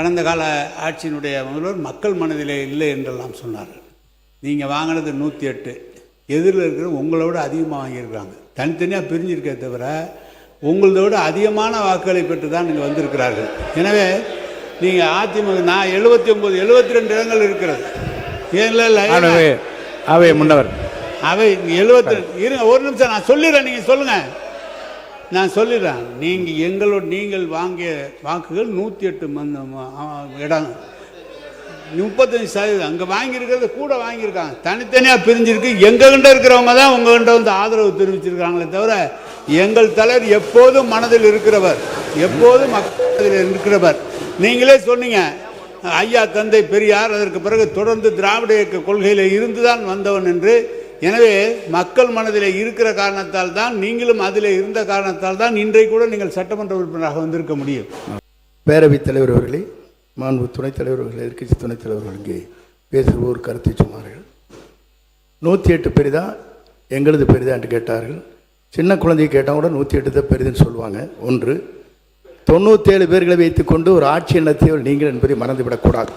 கடந்த கால ஆட்சியினுடைய முதல்வர் மக்கள் மனதிலே இல்லை என்றெல்லாம் சொன்னார்கள். நீங்கள் வாங்கினது 108, எதிரில் இருக்கிற உங்களோட அதிகமாக வாங்கியிருக்கிறாங்க. தனித்தனியாக பிரிஞ்சிருக்கே தவிர உங்களதோடு அதிகமான வாக்குகளை பெற்று தான் நீங்கள் வந்திருக்கிறார்கள். எனவே நீங்கள் அதிமுக நான் 79 72 இடங்கள் இருக்கிறது. இல்லை அவை முன்னவர் அவை 72 இருங்க, ஒரு நிமிஷம் நான் சொல்லிடுறேன், நீங்கள் சொல்லுங்கள், நான் சொல்லிடுறேன். நீங்கள் வாங்கிய வாக்குகள் 108 இடம், 35% அங்கே வாங்கியிருக்கிறது கூட வாங்கியிருக்காங்க. தனித்தனியாக பிரிஞ்சிருக்கு. எங்ககிட்ட இருக்கிறவங்க தான் உங்ககிட்ட வந்து ஆதரவு தெரிவிச்சிருக்காங்களே தவிர எங்கள் தலைவர் எப்போதும் மனதில் இருக்கிறவர், எப்போதும் மக்கள் இருக்கிறவர். நீங்களே சொன்னீங்க, ஐயா தந்தை பெரியார் அதற்கு பிறகு தொடர்ந்து திராவிட இயக்க கொள்கையில் இருந்துதான் வந்தவன் என்று. எனவே மக்கள் மனதில் இருக்கிற காரணத்தால் தான், நீங்களும் அதில் இருந்த காரணத்தால் தான் இன்றைக்கு கூட நீங்கள் சட்டமன்ற உறுப்பினராக வந்திருக்க முடியும். பேரவைத் தலைவர் அவர்களே, மாண்பு துணைத் தலைவர்கள், எதிர்க்கட்சி துணைத் தலைவர்கள் இங்கே பேசுகிற ஒரு கருத்தை சொன்னார்கள். 108 பெரிதா எங்களது பெரிதா என்று கேட்டார்கள். சின்ன குழந்தையை கேட்டால் கூட 108 தான் பெரிதுன்னு சொல்லுவாங்க. ஒன்று, 97 பேர்களை வைத்துக்கொண்டு ஒரு ஆட்சி நடத்தியவர் நீங்கள் என்பதை மறந்துவிடக்கூடாது.